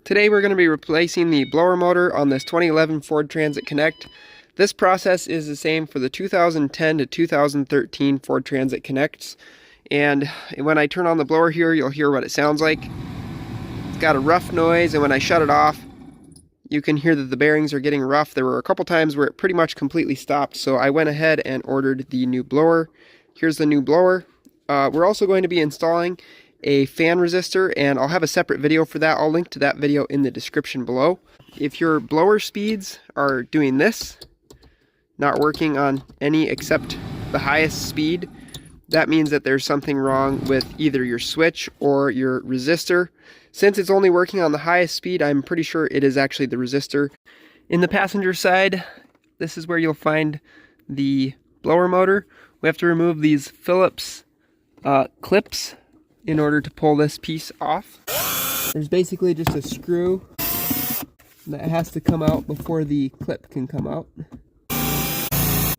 Today we're going to be replacing the blower motor on this 2011 Ford Transit Connect. This process is the same for the 2010 to 2013 Ford Transit Connects. And when I turn on the blower here, you'll hear what it sounds like. It's got a rough noise, and when I shut it off, you can hear that the bearings are getting rough. There were a couple times where it pretty much completely stopped, so I went ahead and ordered the new blower. Here's the new blower. We're also going to be installing a fan resistor, and I'll have a separate video for that. I'll link to that video in the description below. If your blower speeds are doing this, not working on any except the highest speed, that means that there's something wrong with either your switch or your resistor. Since it's only working on the highest speed, I'm pretty sure it is actually the resistor. In the passenger side, this is where you'll find the blower motor. We have to remove these Phillips clips in order to pull this piece off. There's basically just a screw that has to come out before the clip can come out.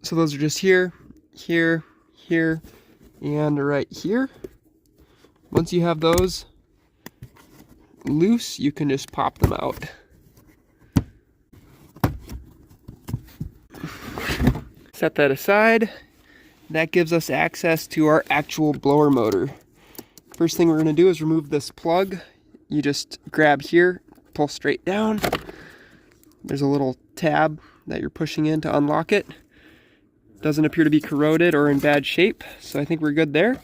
So those are just here, here, here, and right here. Once you have those loose, you can just pop them out. Set that aside. That gives us access to our actual blower motor. First thing we're going to do is remove this plug. You just grab here, pull straight down. There's a little tab that you're pushing in to unlock it. Doesn't appear to be corroded or in bad shape, so I think we're good there.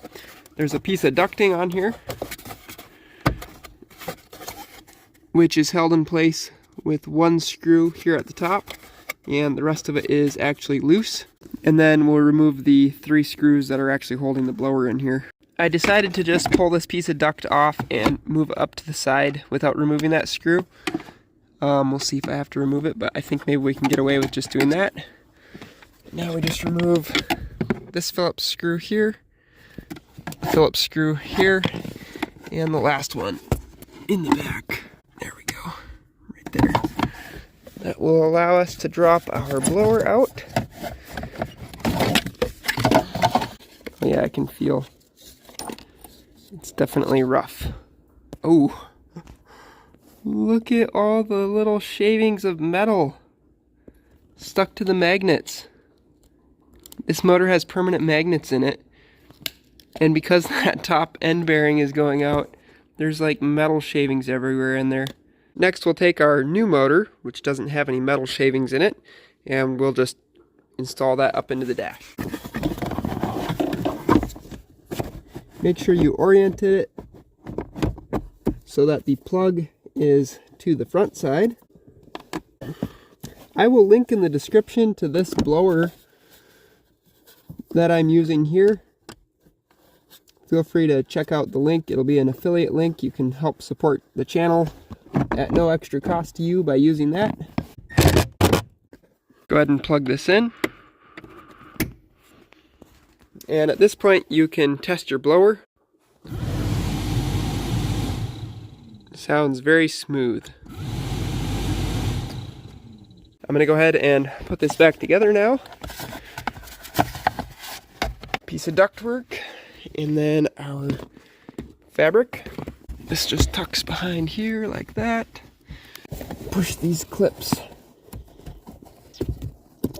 There's a piece of ducting on here, which is held in place with one screw here at the top, and the rest of it is actually loose. And then we'll remove the 3 screws that are actually holding the blower in here. I decided to just pull this piece of duct off and move it up to the side without removing that screw. We'll see if I have to remove it, but I think maybe we can get away with just doing that. Now we just remove this Phillips screw here, Phillips screw here, and the last one in the back. There we go, right there. That will allow us to drop our blower out. Oh yeah, I can feel it's definitely rough. Oh, look at all the little shavings of metal stuck to the magnets. This motor has permanent magnets in it, and because that top end bearing is going out, there's like metal shavings everywhere in there. Next we'll take our new motor, which doesn't have any metal shavings in it, and we'll just install that up into the dash. Make sure you orient it so that the plug is to the front side. I will link in the description to this blower that I'm using here. Feel free to check out the link. It'll be an affiliate link. You can help support the channel at no extra cost to you by using that. Go ahead and plug this in. And at this point you can test your blower. Sounds very smooth. I'm going to go ahead and put this back together now. Piece of ductwork, and then our fabric. This just tucks behind here like that. Push these clips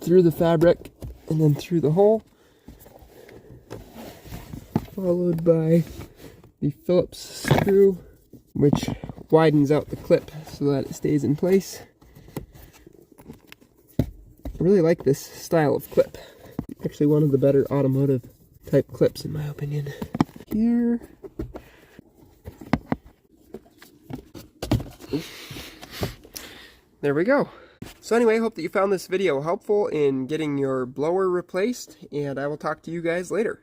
through the fabric and then through the hole, followed by the Phillips screw, which widens out the clip so that it stays in place. I really like this style of clip. Actually one of the better automotive type clips in my opinion. Here. There we go. So anyway, I hope that you found this video helpful in getting your blower replaced, and I will talk to you guys later.